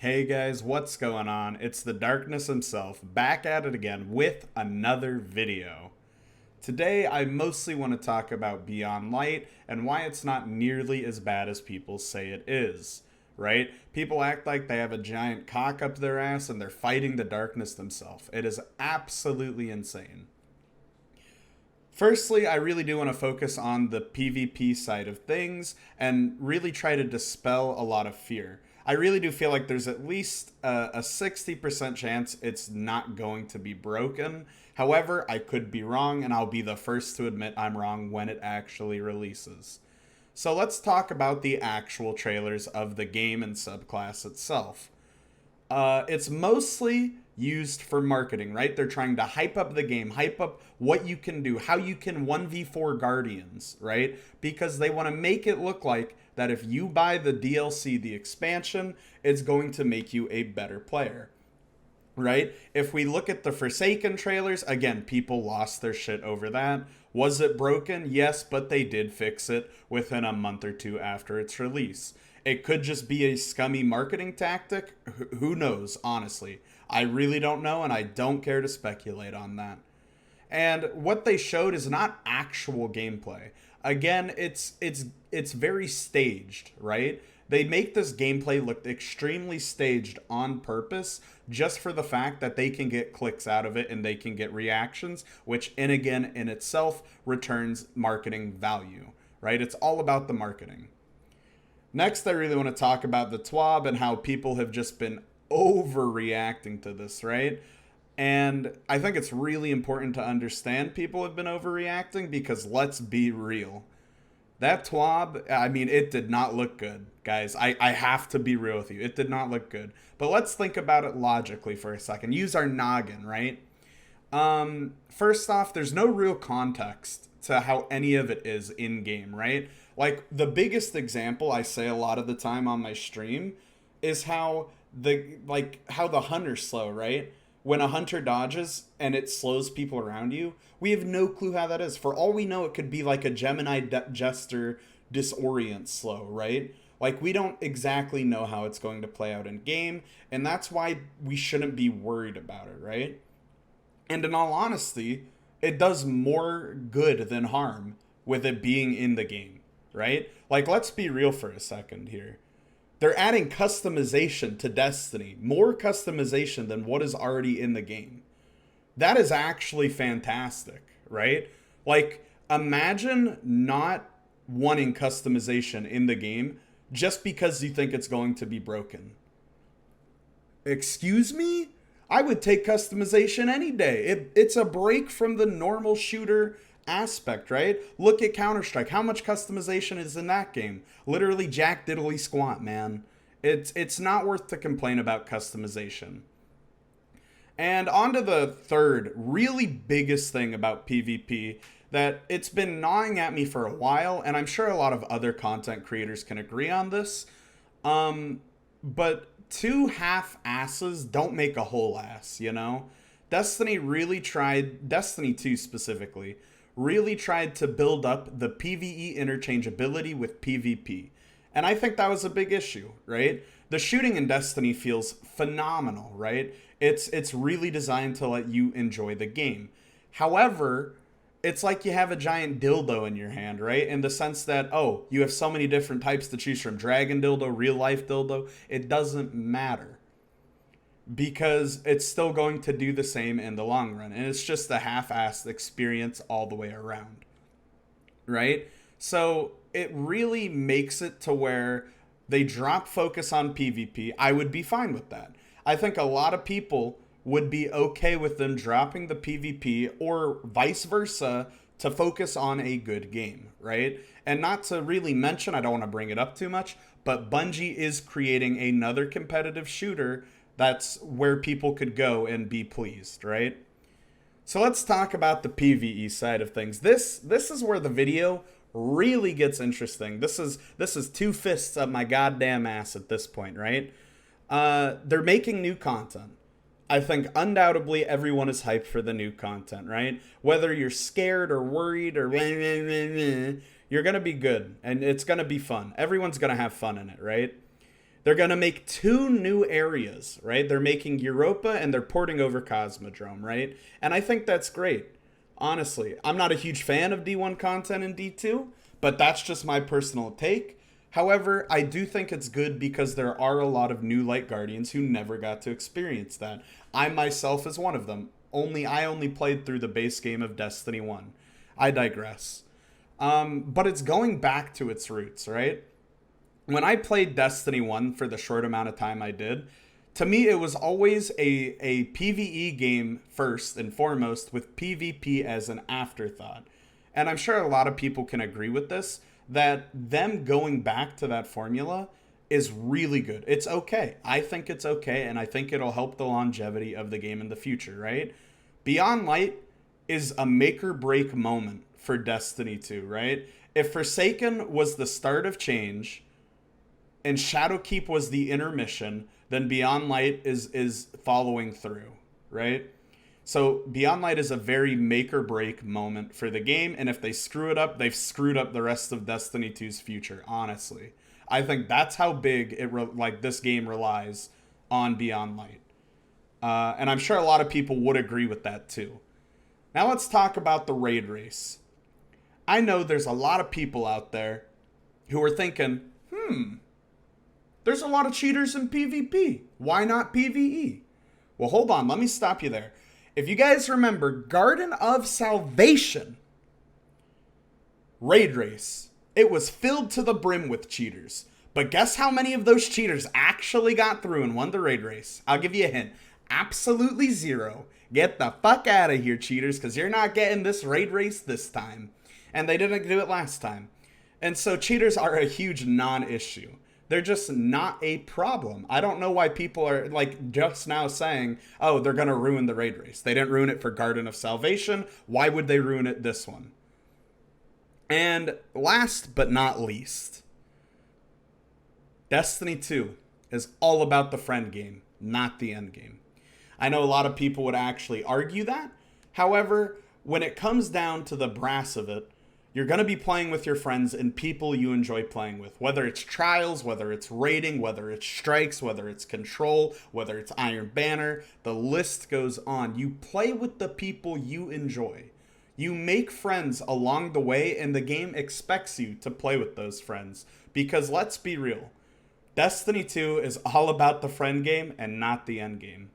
Hey guys, what's going on? It's the Darkness himself, back at it again with another video. Today, I mostly want to talk about Beyond Light and why it's not nearly as bad as people say it is, right? People act like they have a giant cock up their ass and they're fighting the darkness themselves. It is absolutely insane. Firstly, I really do want to focus on the PvP side of things and really try to dispel a lot of fear. I really do feel like there's at least a 60% chance it's not going to be broken. However, I could be wrong, and I'll be the first to admit I'm wrong when it actually releases. So let's talk about the actual trailers of the game and subclass itself. It's mostly used for marketing, right? They're trying to hype up the game, hype up what you can do, how you can 1v4 Guardians, right? Because they want to make it look like that if you buy the DLC, the expansion, it's going to make you a better player, right? If we look at the Forsaken trailers, again, people lost their shit over that. Was it broken? Yes, but they did fix it within a month or two after its release. It could just be a scummy marketing tactic. Who knows, honestly. I really don't know, and I don't care to speculate on that. And what they showed is not actual gameplay. Again, it's very staged, right? They make this gameplay look extremely staged on purpose just for the fact that they can get clicks out of it and they can get reactions, which in itself returns marketing value, right? It's all about the marketing. Next, I really want to talk about the TWAB and how people have just been overreacting to this, right? And I think it's really important to understand people have been overreacting because let's be real. That TWAB, I mean, it did not look good, guys. I have to be real with you. It did not look good. But let's think about it logically for a second. Use our noggin, right? First off, there's no real context to how any of it is in game, right? Like the biggest example I say a lot of the time on my stream is how the hunter's slow, right? When a hunter dodges and it slows people around you, we have no clue how that is. For all we know, it could be like a Gemini Jester disorient slow, right? Like we don't exactly know how it's going to play out in game, and that's why we shouldn't be worried about it, right? And in all honesty, it does more good than harm with it being in the game, right? Like let's be real for a second here. They're adding customization to Destiny, more customization than what is already in the game. That is actually fantastic, right? Like, imagine not wanting customization in the game just because you think it's going to be broken. Excuse me? I would take customization any day. It's a break from the normal shooter aspect, right? Look at Counter-Strike. How much customization is in that game? Literally jack diddly squat, man. It's not worth to complain about customization. And on to the third, really biggest thing about PvP that it's been gnawing at me for a while, and I'm sure a lot of other content creators can agree on this. But two half asses don't make a whole ass, you know? Destiny 2 specifically, really tried to build up the PvE interchangeability with PvP. And I think that was a big issue, right? The shooting in Destiny feels phenomenal, right? It's really designed to let you enjoy the game. However, it's like you have a giant dildo in your hand, right? In the sense that, oh, you have so many different types to choose from. Dragon dildo, real life dildo. It doesn't matter because it's still going to do the same in the long run. And it's just a half-assed experience all the way around, right? So it really makes it to where they drop focus on PvP. I would be fine with that. I think a lot of people would be okay with them dropping the PvP or vice versa to focus on a good game, right? And not to really mention, I don't want to bring it up too much, but Bungie is creating another competitive shooter that's where people could go and be pleased, right? So let's talk about the PvE side of things. This is where the video really gets interesting. This is two fists up my goddamn ass at this point, right? They're making new content. I think undoubtedly everyone is hyped for the new content, right? Whether you're scared or worried or you're going to be good and it's going to be fun. Everyone's going to have fun in it, right? They're going to make 2 new areas, right? They're making Europa and they're porting over Cosmodrome, right? And I think that's great. Honestly, I'm not a huge fan of D1 content in D2, but that's just my personal take. However, I do think it's good because there are a lot of new Light Guardians who never got to experience that. I myself is one of them. I only played through the base game of Destiny 1. I digress. But it's going back to its roots, right? When I played Destiny 1 for the short amount of time I did, to me it was always a PvE game first and foremost, with PvP as an afterthought. And I'm sure a lot of people can agree with this, that them going back to that formula is really good. It's okay. I think it's okay, and I think it'll help the longevity of the game in the future, right? Beyond Light is a make or break moment for Destiny 2, right? If Forsaken was the start of change and Shadowkeep was the intermission, then Beyond Light is following through, right? So Beyond Light is a very make or break moment for the game, and if they screw it up, they've screwed up the rest of Destiny 2's future, honestly. I think that's how big this game relies on Beyond Light. And I'm sure a lot of people would agree with that too. Now let's talk about the raid race. I know there's a lot of people out there who are thinking, there's a lot of cheaters in PvP. Why not PvE? Well, hold on. Let me stop you there. If you guys remember, Garden of Salvation raid race, it was filled to the brim with cheaters. But guess how many of those cheaters actually got through and won the raid race? I'll give you a hint. Absolutely 0. Get the fuck out of here, cheaters, because you're not getting this raid race this time. And they didn't do it last time. And so cheaters are a huge non-issue. They're just not a problem. I don't know why people are just now saying, oh, they're going to ruin the raid race. They didn't ruin it for Garden of Salvation. Why would they ruin it this one? And last but not least, Destiny 2 is all about the friend game, not the end game. I know a lot of people would actually argue that. However, when it comes down to the brass of it, you're going to be playing with your friends and people you enjoy playing with. Whether it's Trials, whether it's Raiding, whether it's Strikes, whether it's Control, whether it's Iron Banner, the list goes on. You play with the people you enjoy. You make friends along the way, and the game expects you to play with those friends. Because let's be real, Destiny 2 is all about the friend game and not the end game.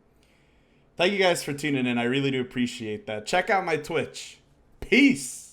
Thank you guys for tuning in. I really do appreciate that. Check out my Twitch. Peace!